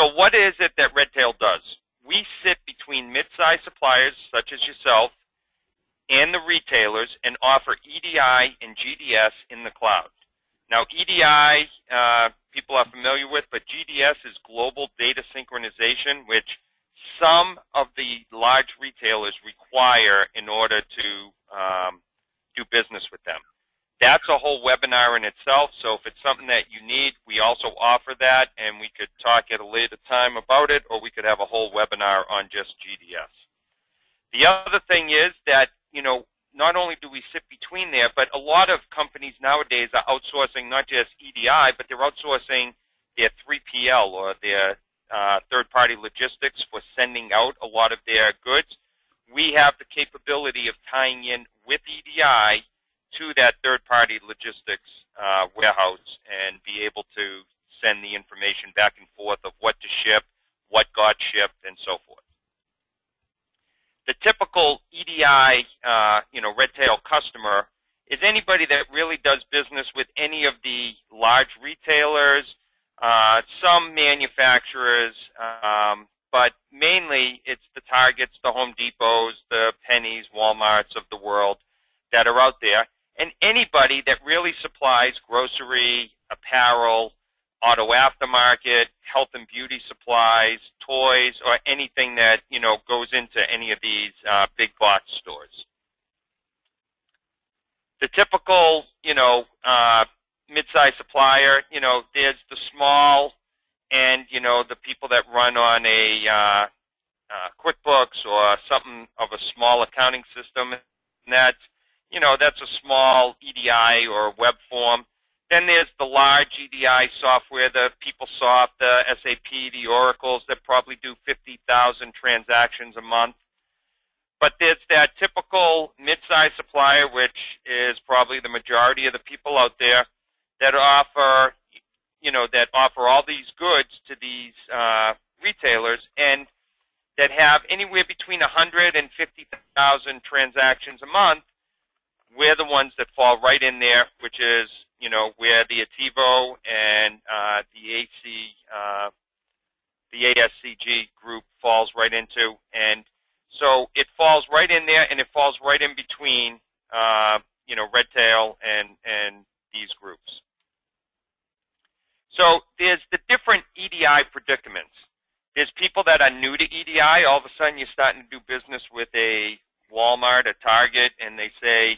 So what is it that RedTail does? We sit between mid-sized suppliers, such as yourself, and the retailers, and offer EDI and GDS in the cloud. Now, EDI, people are familiar with, but GDS is Global Data Synchronization, which some of the large retailers require in order to do business with them. That's a whole webinar in itself, so if it's something that you need, we also offer that, and we could talk at a later time about it, or we could have a whole webinar on just GDS. The other thing is that, not only do we sit between there, but a lot of companies nowadays are outsourcing not just EDI, but they're outsourcing their 3PL or their third-party logistics for sending out a lot of their goods. We have the capability of tying in with EDI to that third-party logistics warehouse and be able to send the information back and forth of what to ship, what got shipped, and so forth. The typical EDI, RedTail customer is anybody that really does business with any of the large retailers, some manufacturers, but mainly it's the Targets, the Home Depots, the Pennies, Walmarts of the world that are out there, and anybody that really supplies grocery, apparel, auto aftermarket, health and beauty supplies, toys, or anything that goes into any of these big box stores. The typical mid-sized supplier, there's the small and the people that run on a QuickBooks or something of a small accounting system. And that's a small EDI or web form. Then there's the large EDI software, the PeopleSoft, the SAP, the Oracles that probably do 50,000 transactions a month. But there's that typical mid-sized supplier, which is probably the majority of the people out there that offer, all these goods to these retailers, and that have anywhere between 100 and 50,000 transactions a month. We're the ones that fall right in there, which is where the Ativo and the ASCG group falls right into, and so it falls right in there, and it falls right in between, RedTail and these groups. So there's the different EDI predicaments. There's people that are new to EDI. All of a sudden, you're starting to do business with a Walmart, a Target, and they say,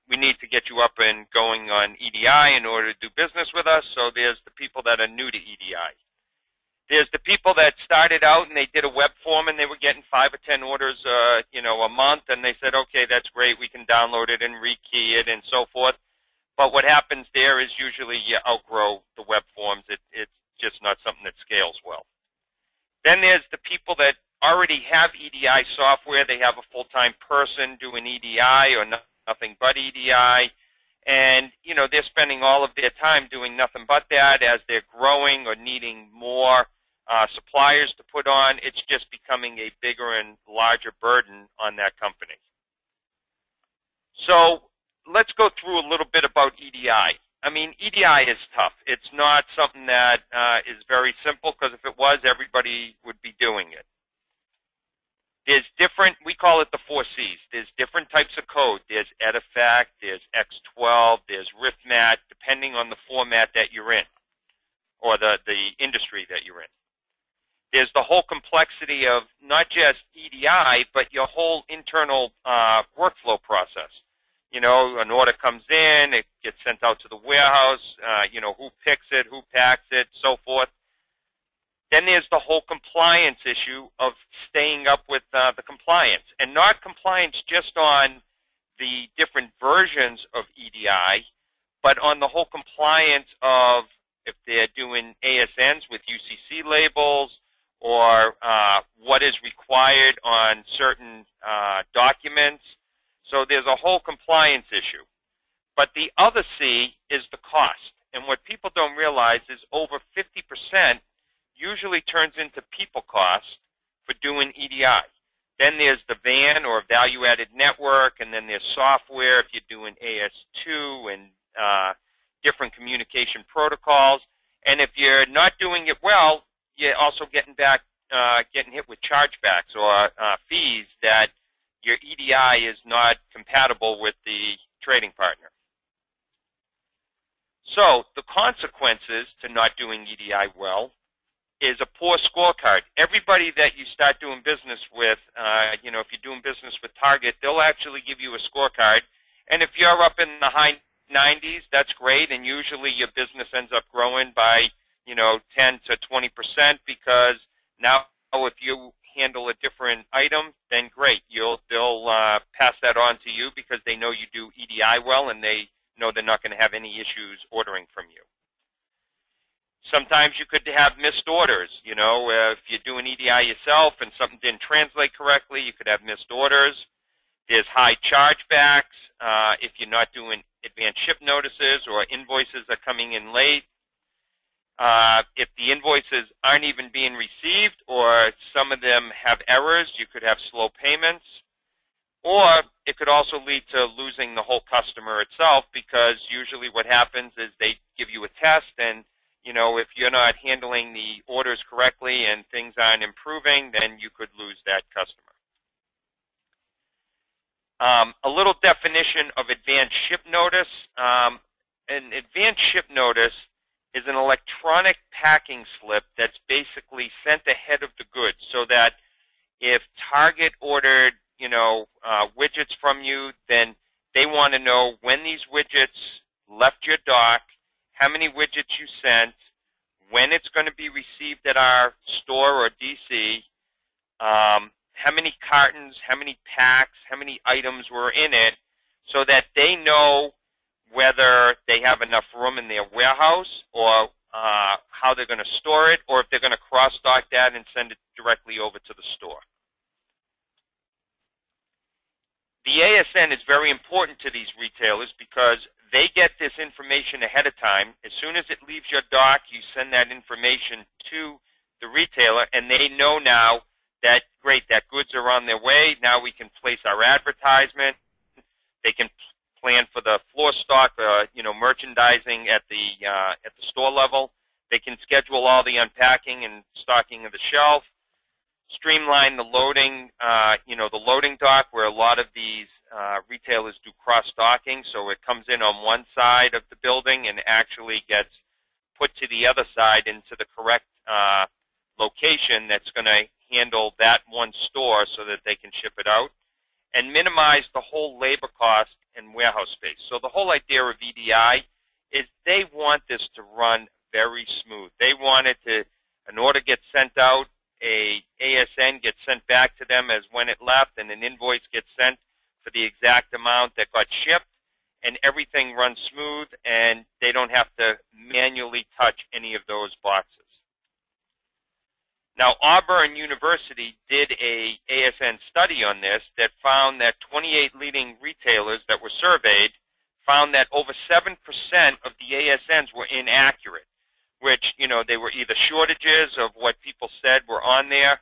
we need to get you up and going on EDI in order to do business with us. So there's the people that are new to EDI. There's the people that started out and they did a web form and they were getting 5 or 10 orders, a month, and they said, okay, that's great, we can download it and rekey it and so forth. But what happens there is usually you outgrow the web forms. It's just not something that scales well. Then there's the people that already have EDI software. They have a full-time person doing EDI or nothing but EDI, and they're spending all of their time doing nothing but that. As they're growing or needing more suppliers to put on, it's just becoming a bigger and larger burden on that company. So let's go through a little bit about EDI. I mean, EDI is tough. It's not something that is very simple, because if it was, everybody would be doing it. There's different, we call it the 4 C's. There's different types of code. There's Edifact, there's X12, there's RIFMAT, depending on the format that you're in, or the industry that you're in. There's the whole complexity of not just EDI, but your whole internal workflow process. An order comes in, it gets sent out to the warehouse, who picks it, who packs it, so forth. Then there's the whole compliance issue of staying up with the compliance, and not compliance just on the different versions of EDI, but on the whole compliance of if they're doing ASNs with UCC labels, or what is required on certain documents. So there's a whole compliance issue. But the other C is the cost. And what people don't realize is over 50% usually turns into people cost for doing EDI. Then there's the VAN, or value-added network, and then there's software if you're doing AS2 and different communication protocols. And if you're not doing it well, you're also getting hit with chargebacks or fees that your EDI is not compatible with the trading partner. So the consequences to not doing EDI well is a poor scorecard. Everybody that you start doing business with, if you're doing business with Target, they'll actually give you a scorecard. And if you're up in the high 90s, that's great. And usually your business ends up growing by, 10 to 20% because now if you handle a different item, then great. They'll pass that on to you because they know you do EDI well and they know they're not going to have any issues ordering from you. Sometimes you could have missed orders. If you're doing EDI yourself and something didn't translate correctly, you could have missed orders. There's high chargebacks if you're not doing advanced ship notices or invoices are coming in late. If the invoices aren't even being received or some of them have errors, you could have slow payments. Or it could also lead to losing the whole customer itself because usually what happens is they give you a test and if you're not handling the orders correctly and things aren't improving, then you could lose that customer. A little definition of advanced ship notice. An advanced ship notice is an electronic packing slip that's basically sent ahead of the goods so that if Target ordered, widgets from you, then they want to know when these widgets left your dock, how many widgets you sent, when it's going to be received at our store or DC, how many cartons, how many packs, how many items were in it, so that they know whether they have enough room in their warehouse or how they're going to store it, or if they're going to cross-dock that and send it directly over to the store. The ASN is very important to these retailers because they get this information ahead of time. As soon as it leaves your dock, you send that information to the retailer, and they know now that, great, that goods are on their way. Now we can place our advertisement. They can plan for the floor stock, merchandising at the store level. They can schedule all the unpacking and stocking of the shelf. Streamline the loading, the loading dock where a lot of these retailers do cross-docking, so it comes in on one side of the building and actually gets put to the other side into the correct location that's going to handle that one store so that they can ship it out, and minimize the whole labor cost and warehouse space. So the whole idea of EDI is they want this to run very smooth. They want it to, an order gets sent out, a ASN gets sent back to them as when it left, and an invoice gets sent for the exact amount that got shipped, and everything runs smooth, and they don't have to manually touch any of those boxes. Now, Auburn University did a ASN study on this that found that 28 leading retailers that were surveyed found that over 7% of the ASNs were inaccurate, which, they were either shortages of what people said were on there.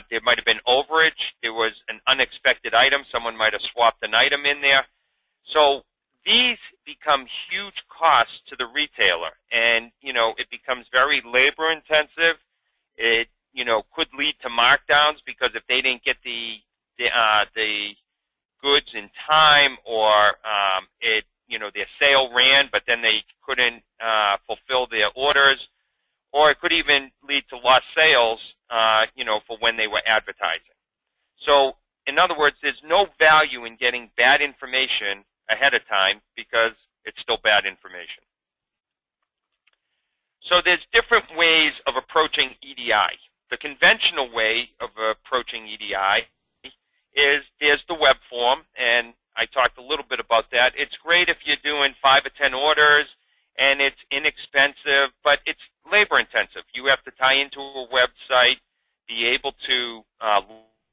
There might have been overage. There was an unexpected item. Someone might have swapped an item in there. So these become huge costs to the retailer, and, it becomes very labor intensive. It, could lead to markdowns because if they didn't get the goods in time, or their sale ran, but then they couldn't fulfill their orders, or it could even lead to lost sales, for when they were advertising. So, in other words, there's no value in getting bad information ahead of time because it's still bad information. So there's different ways of approaching EDI. The conventional way of approaching EDI is there's the web form, and I talked a little bit about that. It's great if you're doing 5 or 10 orders, and it's inexpensive, but it's labor intensive. You have to tie into a website, be able to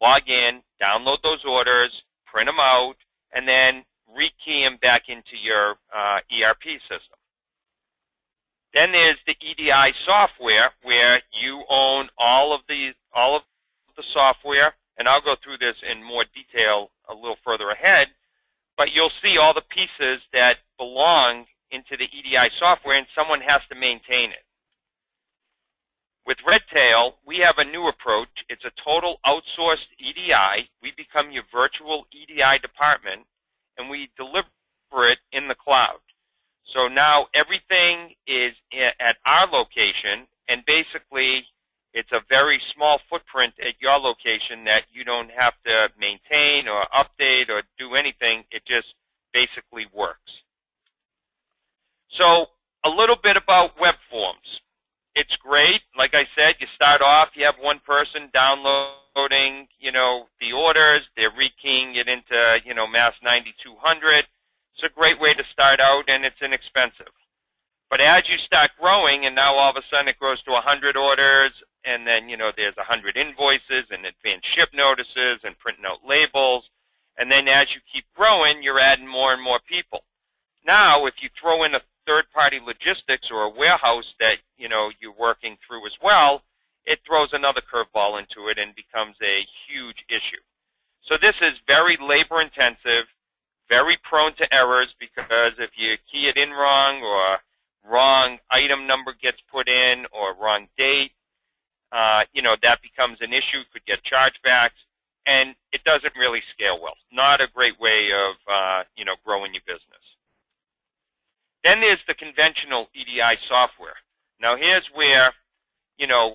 log in, download those orders, print them out, and then rekey them back into your ERP system. Then there's the EDI software, where you own all of the software, and I'll go through this in more detail a little further ahead, but you'll see all the pieces that belong into the EDI software, and someone has to maintain it. With RedTail, we have a new approach. It's a total outsourced EDI. We become your virtual EDI department, and we deliver it in the cloud. So now everything is at our location, and basically it's a very small footprint at your location that you don't have to maintain or update or do anything. It just basically works. So a little bit about Webforms. It's great. Like I said, you start off, you have one person downloading, the orders. They're rekeying it into, Mass 9200. It's a great way to start out, and it's inexpensive. But as you start growing, and now all of a sudden it grows to 100 orders, and then, there's 100 invoices and advanced ship notices and printing out labels. And then as you keep growing, you're adding more and more people. Now, if you throw in a third-party logistics or a warehouse that, you're working through as well, it throws another curveball into it and becomes a huge issue. So this is very labor-intensive, very prone to errors, because if you key it in wrong or wrong item number gets put in or wrong date, that becomes an issue, could get chargebacks, and it doesn't really scale well. Not a great way of, growing your business. Then there's the conventional EDI software. Now here's where,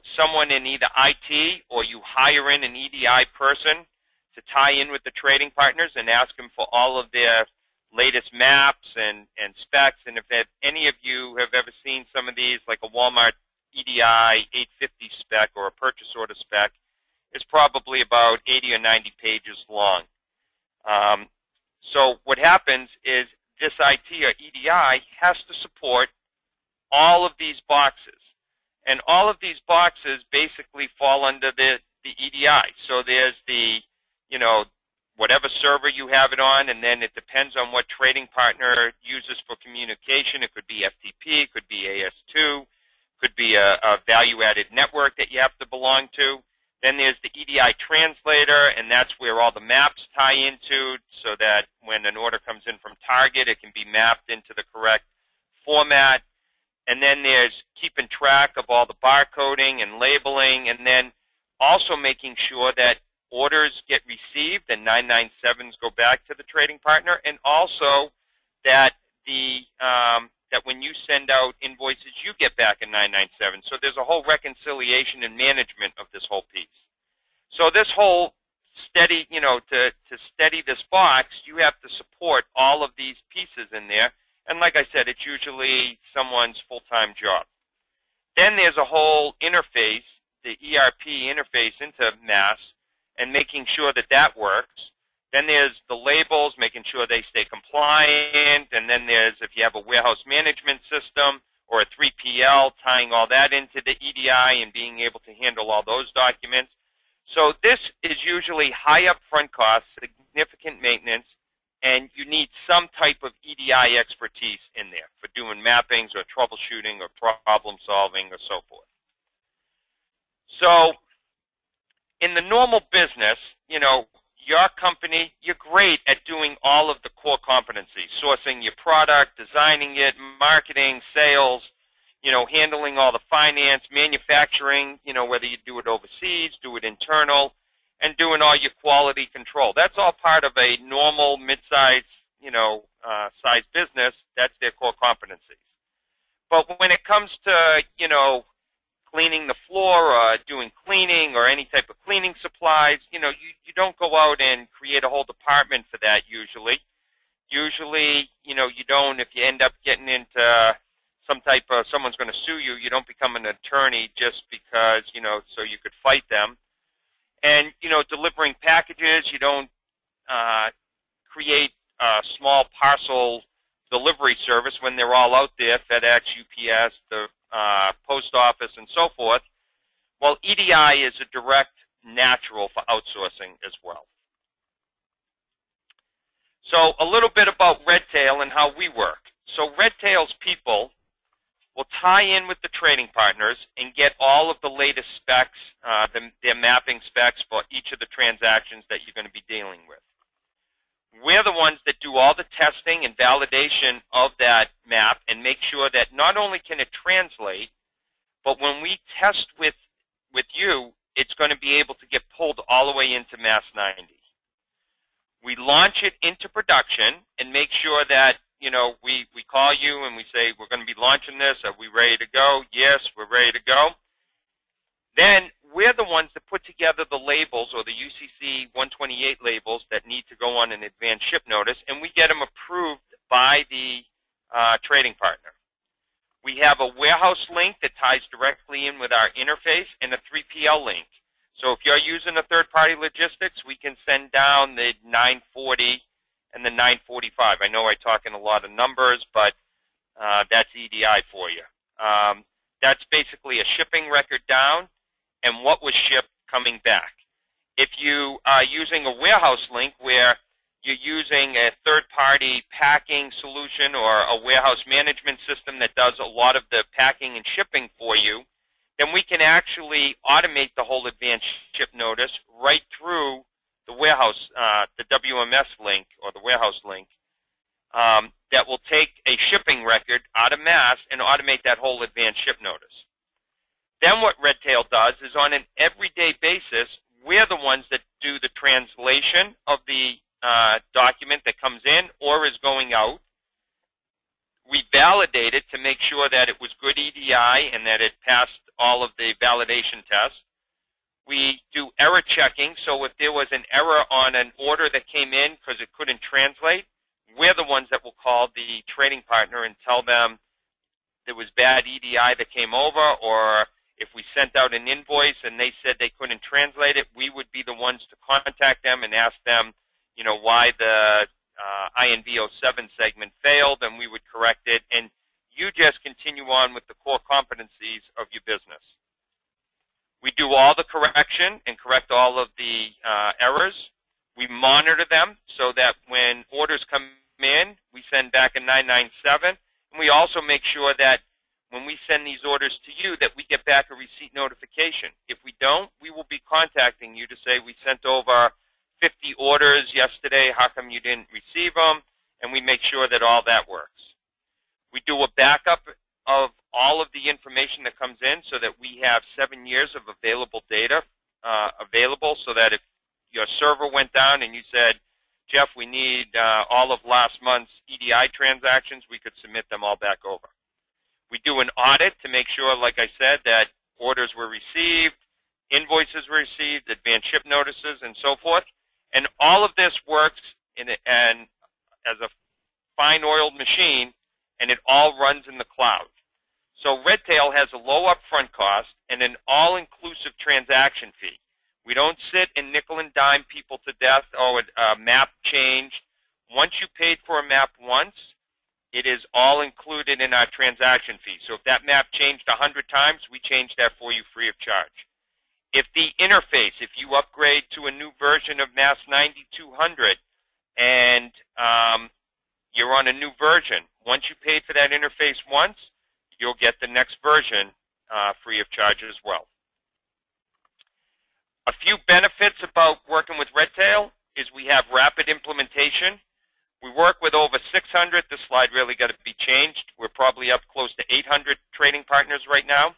someone in either IT or you hire in an EDI person to tie in with the trading partners and ask them for all of their latest maps and specs. And if any of you have ever seen some of these, like a Walmart EDI 850 spec or a purchase order spec, it's probably about 80 or 90 pages long. So what happens is this IT or EDI has to support all of these boxes. And all of these boxes basically fall under the EDI. So there's the, whatever server you have it on, and then it depends on what trading partner uses for communication. It could be FTP, it could be AS2, could be a value-added network that you have to belong to. Then there's the EDI translator, and that's where all the maps tie into, so that when an order comes in from Target, it can be mapped into the correct format. And then there's keeping track of all the barcoding and labeling, and then also making sure that orders get received and 997s go back to the trading partner, and also that that when you send out invoices, you get back a 997. So there's a whole reconciliation and management of this whole piece. So this whole steady, to steady this box, you have to support all of these pieces in there. And like I said, it's usually someone's full-time job. Then there's a whole interface, the ERP interface into Mass, and making sure that that works. Then there's the labels, making sure they stay compliant. And then there's, if you have a warehouse management system or a 3PL, tying all that into the EDI and being able to handle all those documents. So this is usually high upfront costs, significant maintenance, and you need some type of EDI expertise in there for doing mappings or troubleshooting or problem solving or so forth. So in the normal business, your company, you're great at doing all of the core competencies, sourcing your product, designing it, marketing, sales, handling all the finance, manufacturing, whether you do it overseas, do it internal, and doing all your quality control. That's all part of a normal mid-size, size business. That's their core competencies. But when it comes to, cleaning the floor or doing cleaning or any type of cleaning supplies, you don't go out and create a whole department for that usually. Usually, you don't, if you end up getting into some type of, someone's going to sue you, you don't become an attorney just because, so you could fight them. And, delivering packages, you don't create a small parcel delivery service when they're all out there, FedEx, UPS, the post office, and so forth. Well, EDI is a direct natural for outsourcing as well. So a little bit about RedTail and how we work. So RedTail's people will tie in with the trading partners and get all of the latest specs, their mapping specs for each of the transactions that you're going to be dealing with. We're the ones that do all the testing and validation of that map and make sure that not only can it translate, But when we test with you, it's going to be able to get pulled all the way into Mass 90. We launch it into production and make sure that, you know, we call you and we say, we're going to be launching this. Are we ready to go? Yes, we're ready to go. Then we're the ones that put together the labels, or the UCC 128 labels that need to go on an advanced ship notice, and we get them approved by the trading partner. We have a warehouse link that ties directly in with our interface, and a 3PL link. So if you're using a third-party logistics, we can send down the 940 and the 945. I know I talk in a lot of numbers, but that's EDI for you. That's basically a shipping record down and what was shipped coming back. If you are using a warehouse link where you're using a third-party packing solution or a warehouse management system that does a lot of the packing and shipping for you, then we can actually automate the whole advanced ship notice right through the warehouse, the WMS link or the warehouse link, that will take a shipping record out of Mass and automate that whole advanced ship notice. Then what RedTail does is, on an everyday basis, we're the ones that do the translation of the document that comes in or is going out. We validate it to make sure that it was good EDI and that it passed all of the validation tests. We do error checking, so if there was an error on an order that came in because it couldn't translate, we're the ones that will call the trading partner and tell them there was bad EDI that came over, or if we sent out an invoice and they said they couldn't translate it, we would be the ones to contact them and ask them, you know, why the INV07 segment failed, and we would correct it, and you just continue on with the core competencies of your business. We do all the correction and correct all of the errors. We monitor them so that when orders come in, we send back a 997, and we also make sure that when we send these orders to you, that we get back a receipt notification. If we don't, we will be contacting you to say we sent over 50 orders yesterday, how come you didn't receive them? And we make sure that all that works. We do a backup of all of the information that comes in so that we have 7 years of available data available, so that if your server went down and you said, Jeff, we need all of last month's EDI transactions, we could submit them all back over. We do an audit to make sure, like I said, that orders were received, invoices were received, advanced ship notices, and so forth. And all of this works as a fine-oiled machine, and it all runs in the cloud. So RedTail has a low upfront cost and an all-inclusive transaction fee. We don't sit and nickel and dime people to death, oh, a map changed. Once you paid for a map once, it is all included in our transaction fee. So if that map changed 100 times, we change that for you free of charge. If the interface, if you upgrade to a new version of Mass 9200 and you're on a new version, once you paid for that interface once, you'll get the next version free of charge as well. A few benefits about working with RedTail is we have rapid implementation. We work with over 600. This slide really got to be changed. We're probably up close to 800 trading partners right now.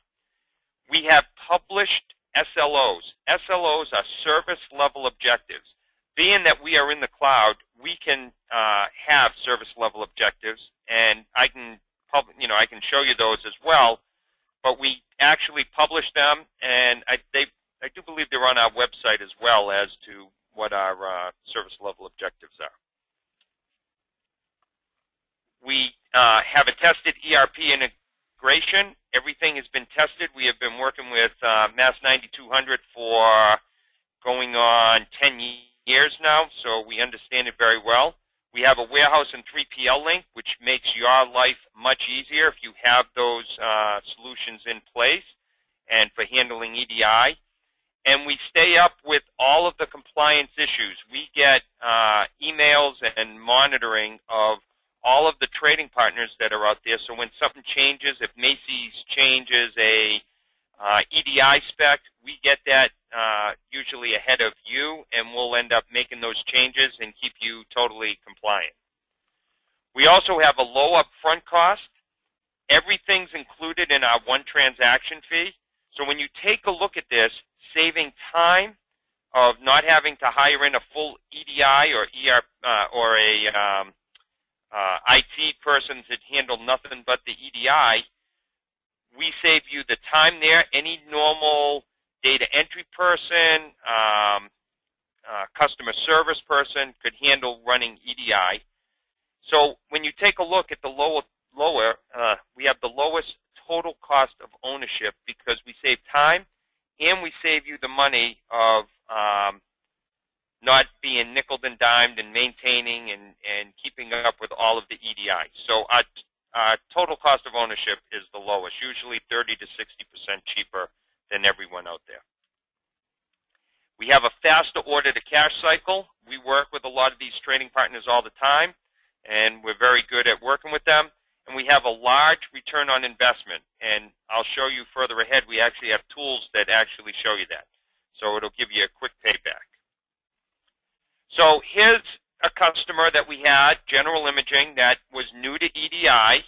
We have published SLOs. SLOs are service level objectives. Being that we are in the cloud, we can have service level objectives, and I can show you those as well. But we actually publish them, and I do believe they're on our website as well as to what our service level objectives are. We have a tested ERP integration. Everything has been tested. We have been working with Mass 9200 for going on 10 years now, so we understand it very well. We have a warehouse and 3PL link, which makes your life much easier if you have those solutions in place and for handling EDI. And we stay up with all of the compliance issues. We get emails and monitoring of all of the trading partners that are out there. So when something changes, if Macy's changes a EDI spec, we get that usually ahead of you, and we'll end up making those changes and keep you totally compliant. We also have a low upfront cost, Everything's included in our one transaction fee. So when you take a look at this, saving time of not having to hire in a full EDI or or a IT person to handle nothing but the EDI, we save you the time there. Any normal data entry person, customer service person could handle running EDI. So when you take a look at the lower, we have the lowest total cost of ownership because we save time and we save you the money of not being nickeled and dimed and maintaining and keeping up with all of the EDI. So our total cost of ownership is the lowest, usually 30 to 60% cheaper than everyone out there. We have a faster order-to-cash cycle. We work with a lot of these trading partners all the time, and we're very good at working with them. And we have a large return on investment. And I'll show you further ahead, we actually have tools that actually show you that. So it'll give you a quick payback. So here's a customer that we had, General Imaging, that was new to EDI.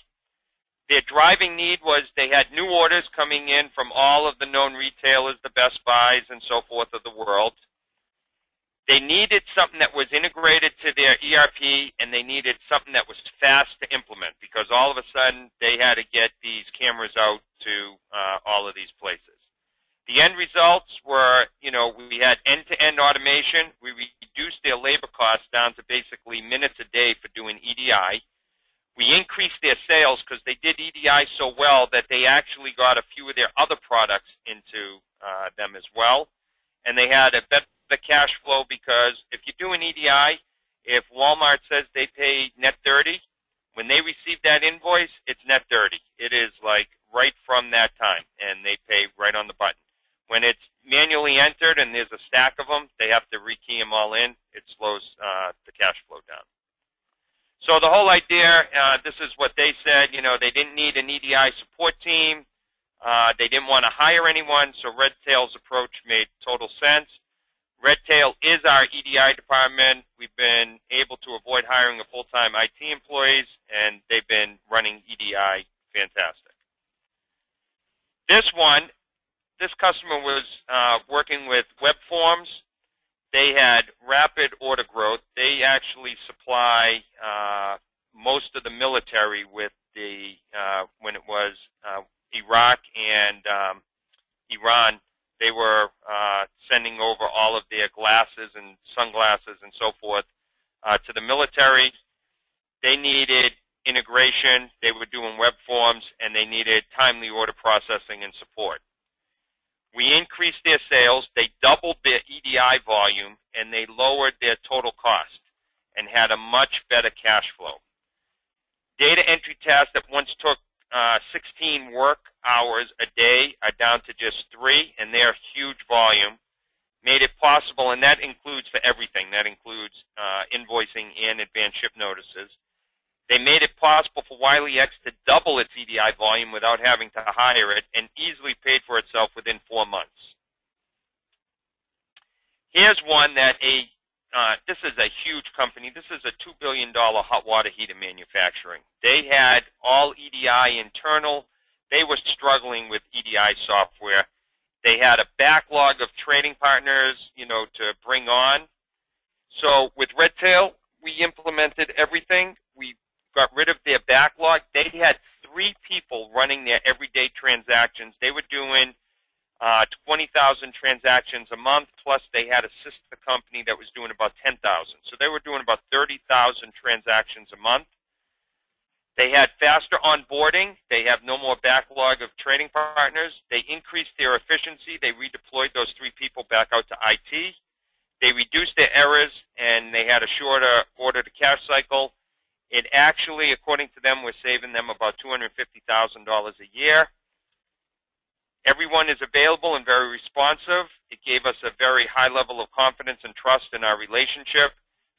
Their driving need was they had new orders coming in from all of the known retailers, the Best Buys and so forth of the world. They needed something that was integrated to their ERP, and they needed something that was fast to implement because all of a sudden they had to get these cameras out to all of these places. The end results were, we had end-to-end automation. We reduced their labor costs down to basically minutes a day for doing EDI. We increased their sales because they did EDI so well that they actually got a few of their other products into them as well. And they had a better cash flow because if you do an EDI, if Walmart says they pay net 30, when they receive that invoice, it's net 30. It is like right from that time, and they pay right on the button. When it's manually entered and there's a stack of them, they have to rekey them all in. It slows the cash flow down. So the whole idea, this is what they said, they didn't need an EDI support team. They didn't want to hire anyone, so RedTail's approach made total sense. RedTail is our EDI department. We've been able to avoid hiring a full-time IT employees, and they've been running EDI fantastic. This customer was working with Webforms. They had rapid order growth. They actually supply most of the military with the, when it was Iraq and Iran, they were sending over all of their glasses and sunglasses and so forth to the military. They needed integration. They were doing Webforms, and they needed timely order processing and support. We increased their sales. They doubled their EDI volume, and they lowered their total cost and had a much better cash flow. Data entry tasks that once took 16 work hours a day are down to just 3, and they're huge volume. Made it possible, and that includes for everything. That includes invoicing and advanced ship notices. They made it possible for Wiley X to double its EDI volume without having to hire it, and easily paid for itself within 4 months. Here's one that this is a huge company. This is a $2 billion hot water heater manufacturing. They had all EDI internal. They were struggling with EDI software. They had a backlog of trading partners, to bring on. So with RedTail, we implemented everything. We got rid of their backlog. They had 3 people running their everyday transactions. They were doing 20,000 transactions a month, plus they had a sister company that was doing about 10,000. So they were doing about 30,000 transactions a month. They had faster onboarding. They have no more backlog of trading partners. They increased their efficiency. They redeployed those 3 people back out to IT. They reduced their errors, and they had a shorter order-to-cash cycle. It actually, according to them, was saving them about $250,000 a year. Everyone is available and very responsive. It gave us a very high level of confidence and trust in our relationship.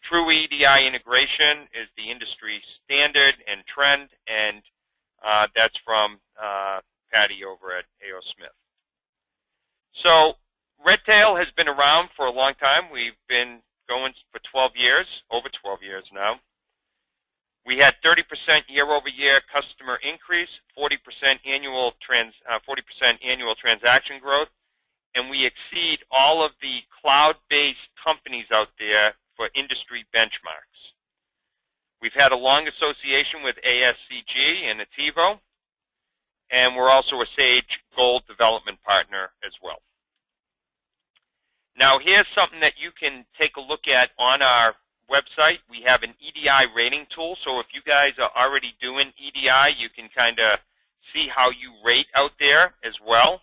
True EDI integration is the industry standard and trend, and that's from Patty over at A.O. Smith. So RedTail has been around for a long time. We've been going for 12 years, over 12 years now. We had 30% year-over-year customer increase, 40% annual transaction growth, and we exceed all of the cloud-based companies out there for industry benchmarks. We've had a long association with ASCG and Ativo, and we're also a Sage Gold development partner as well. Now here's something that you can take a look at on our website. We have an EDI rating tool, so if you guys are already doing EDI, you can kind of see how you rate out there as well.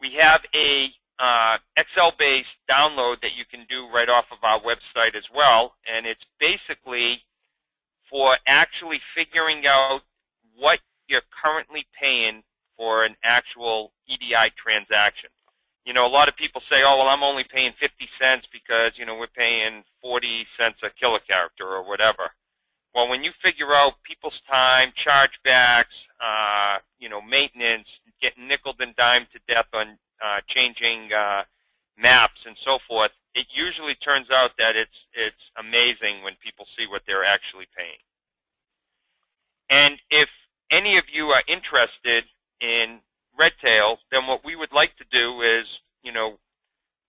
We have a Excel-based download that you can do right off of our website as well, and it's basically for actually figuring out what you're currently paying for an actual EDI transaction. You know, a lot of people say, oh, well, I'm only paying 50 cents because, you know, we're paying 40 cents a kilocharacter or whatever. Well, when you figure out people's time, chargebacks, you know, maintenance, getting nickeled and dimed to death on changing maps and so forth, it usually turns out that it's amazing when people see what they're actually paying. And if any of you are interested in RedTail, then what we would like to do is, you know,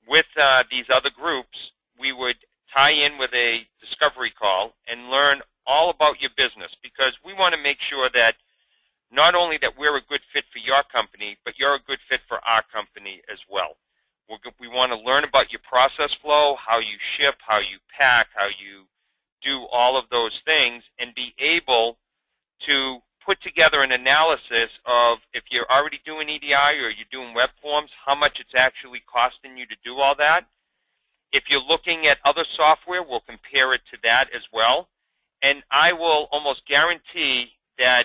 with these other groups, we would tie in with a discovery call and learn all about your business, because we want to make sure that not only that we're a good fit for your company, but you're a good fit for our company as well. We want to learn about your process flow, how you ship, how you pack, how you do all of those things, and be able to put together an analysis of, if you're already doing EDI or you're doing Webforms, how much it's actually costing you to do all that. If you're looking at other software, we'll compare it to that as well. And I will almost guarantee that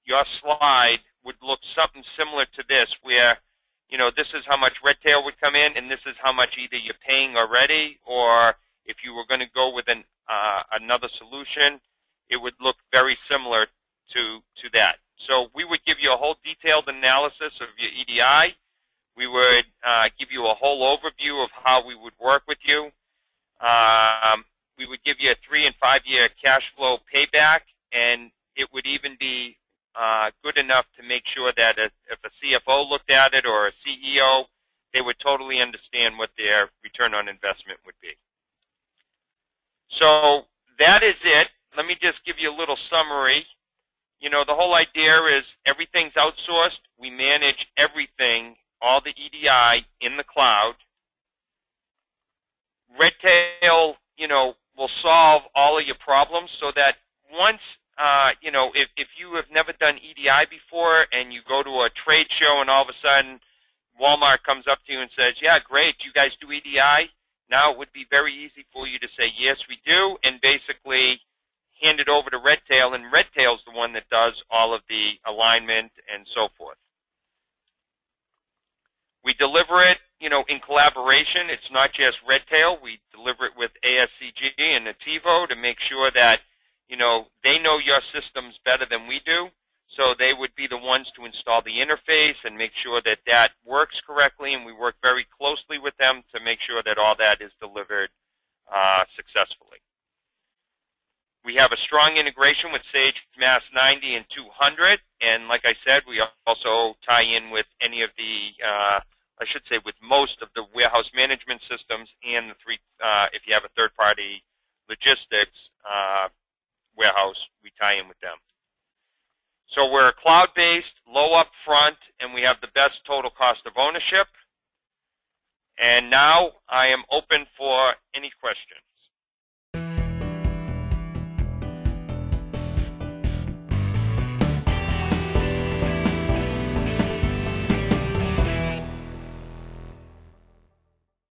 your slide would look something similar to this, where, you know, this is how much RedTail would come in, and this is how much either you're paying already, or if you were going to go with another solution, it would look very similar to that. So we would give you a whole detailed analysis of your EDI. We would give you a whole overview of how we would work with you. We would give you a 3- and 5-year cash flow payback, and it would even be good enough to make sure that if a CFO looked at it or a CEO, they would totally understand what their return on investment would be. So that is it. Let me just give you a little summary. You know, the whole idea is everything's outsourced. We manage everything, all the EDI, in the cloud. RedTail, you know, will solve all of your problems, so that once, you know, if you have never done EDI before and you go to a trade show and all of a sudden Walmart comes up to you and says, yeah, great, you guys do EDI? Now it would be very easy for you to say, yes, we do, and basically hand it over to RedTail, and RedTail's the one that does all of the alignment and so forth. We deliver it, you know, in collaboration. It's not just RedTail. We deliver it with ASCG and Ativo to make sure that, you know, they know your systems better than we do, so they would be the ones to install the interface and make sure that that works correctly, and we work very closely with them to make sure that all that is delivered successfully. We have a strong integration with Sage Mass 90 and 200, and like I said, we also tie in with any of the, I should say with most of the warehouse management systems, and the if you have a third-party logistics warehouse, we tie in with them. So we're cloud-based, low upfront, and we have the best total cost of ownership. And now I am open for any questions.